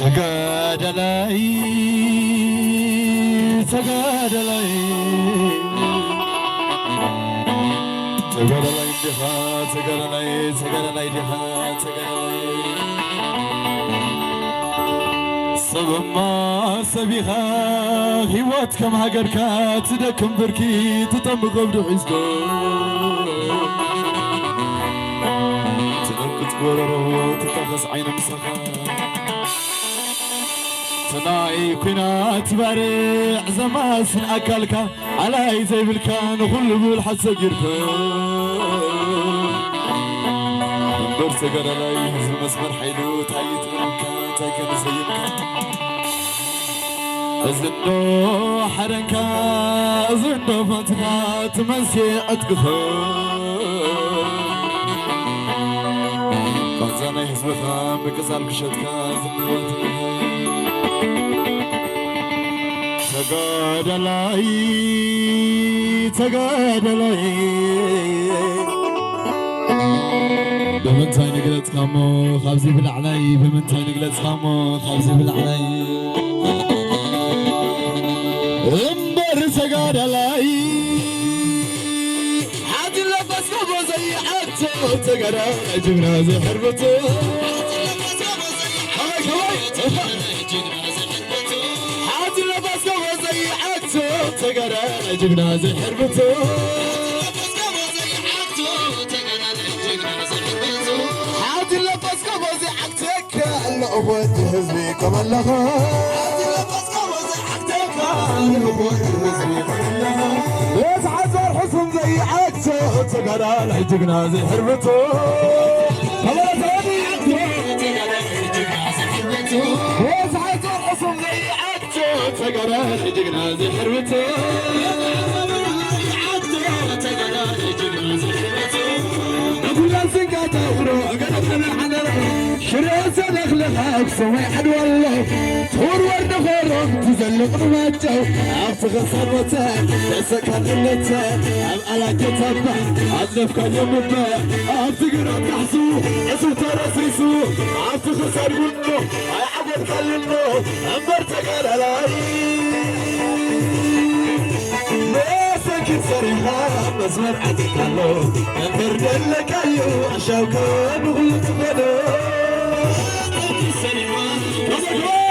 تقادلي تقادلي تقادلي دخا تقادلي تقادلي دخا تقادلي صبما سبيخا هيوات كم هاجركا تدكم بركي تطمق بدو حزدو تنركت قررو تتغز عين مسخا تناي كنات بارع زماس أكلك على زي بالكان وكل بالحس جركا دور سجر علي هزم مسمر حيلو تايت منك تاكل زيك أزنو حرنكا أزنو فتكا تمسي أتقفا قنزاني حزبخا بكسال كشتكا زنواتك تقادلي تقادلي بمنتهي نقلت خامو خابزي بالعلي بمنتهي نقلت خامو خابزي بالعلي انبر تقادلي حد اللبس كبو زي عدتو تقادلي جبنا زي حربتو تقرا جبنا زي حربتو حاد اللبس كبو زي حقتك الأخوة حزبي كمان لها حاد اللبس كبو زي حقتك الأخوة حزبي كمان لها يسعد الحسن زي حقتو تقرا جبنا زي حربتو خلاص هذه يسعد الحسن زي حقتو تقرا جبنا زي حربتو شريت الأخلاق سوي حد والله تور ورد خورك تزلق نماتو عفغ صرته تسكن اللته أبقى تتبع عزف كان يوم ببا أفتقر تحسو اسو ترسيسو عفغ صار منه هاي عبد كلمه أمبرتك على ساكت صريحة مسمر عدك الله انفرد لك ايو عشاوك بغلط غدو ساكت صريحة مسمر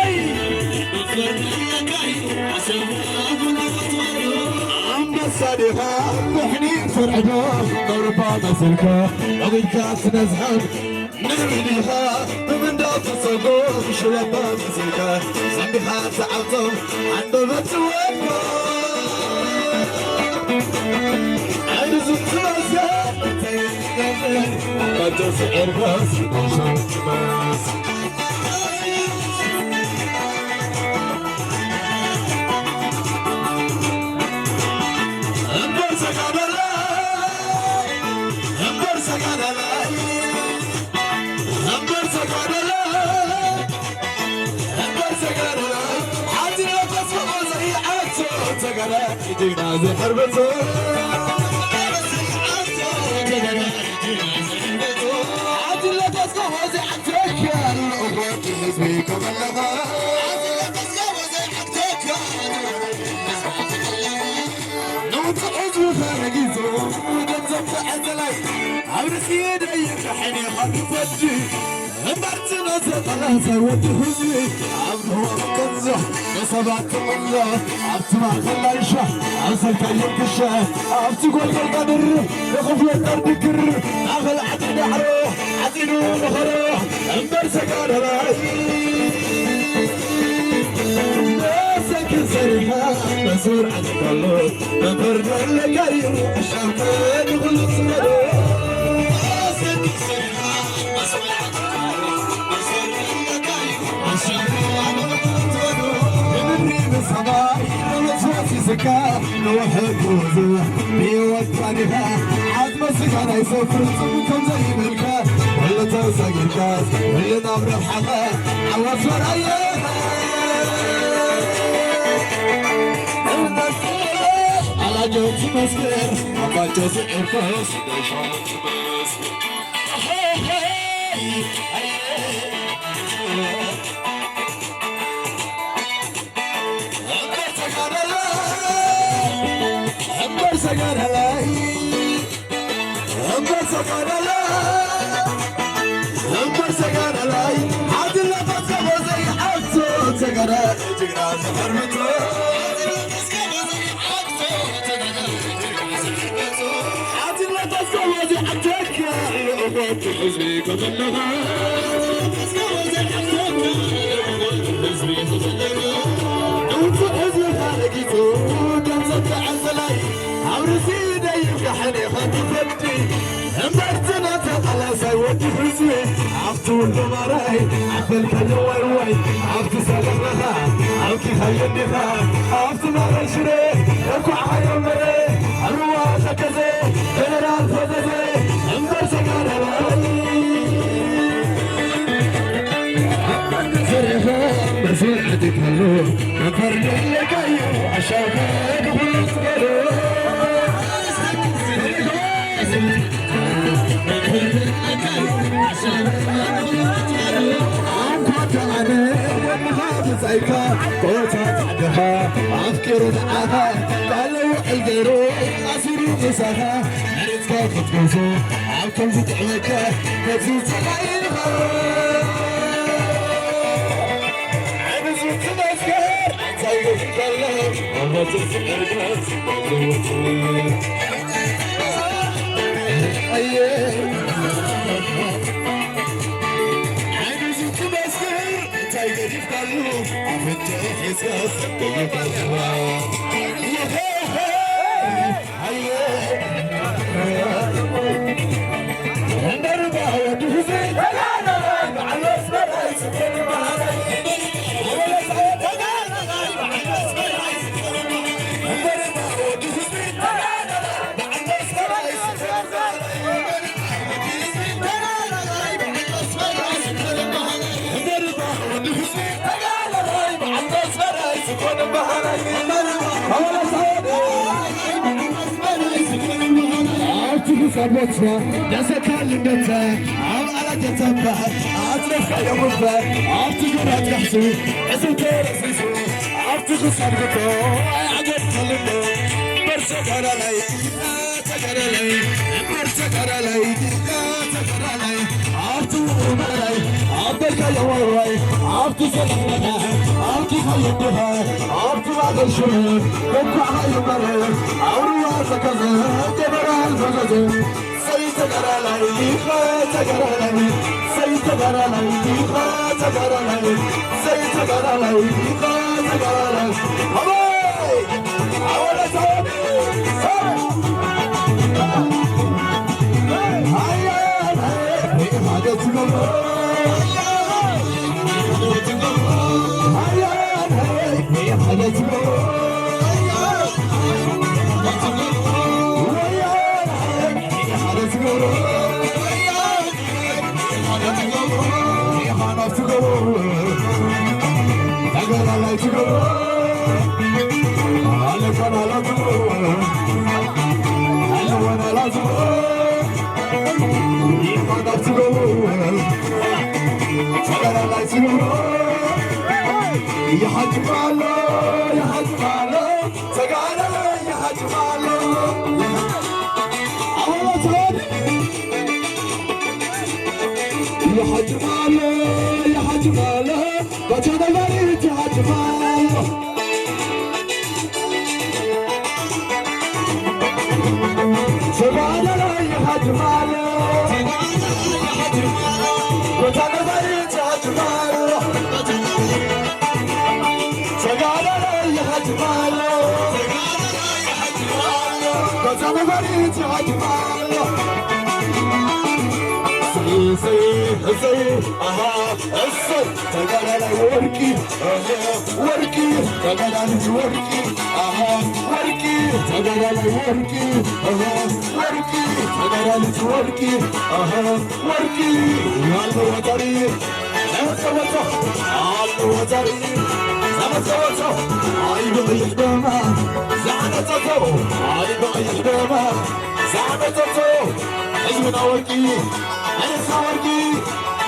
انفرد لك ايو عشاوك بغلط غدو عم الصديقة بحنين فرعدو ضربا مسلكة أغيكا سنزحب نرميها بمن داف الصدوق شلبا مسلكة زنبها تعطم عنده بتوقع عايز تمسك قد سعر بس عشان تمس امبرسك على لا امبرسك على لا امبرسك على لا امبرسك على لا حاجي نفس زي عكسه تقرا يجينا زي حربته عاد اللبس قهوة زي حقتك الأخوة حزبي كمان لها عاد اللبس قهوة زي حقتك نوت حزب خارجي زوج ودمزم تحزلي عبرس يدي كحني خلق فجي امبرتنا زطلاسة ودي حزبي عبد هو مكنزه نصبعت الله عبد ما خلى الشه عسلك ينكشه عبد تقول القدر يخف للدرد كر اغل عدد حروح عدينو نخروح امبرسك على راي ساكن سريحة مسور عدد الله نفرد لك ايو عشاوكين غلط مدو ساكن سريحة مسور عدد الله مسور لك ايو عشاوكين صباح ومسواتي زكاة نوحك وزوح بيوكانها عاد مسكنا يسوفر صمكم زي ملكا ولا توسق الكاس ولا نمر الحقا عواص ورايها على جوتي مسكر على جوتي عرفاس دايشان تبس صبتنا دسكال لنتا عم على تتبع عطرف يومفا عطيق راتحسو اسم تورسيسو عطيق صبتو عجب كلمو برسكر علي تكر علي برسكر علي تكر علي عطو مري عطيك يومي عطو سلامنا عطو خيبها عطو بعد الشهر بكو عيومي عوروا سكزه كبرا الفقزه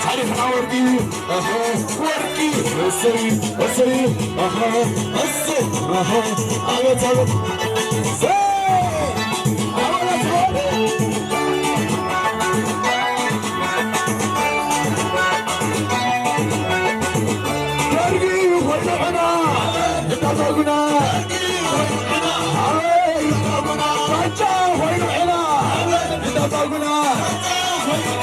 تاريخنا ورقي ورقي السري السري السري عبت عبت شعبية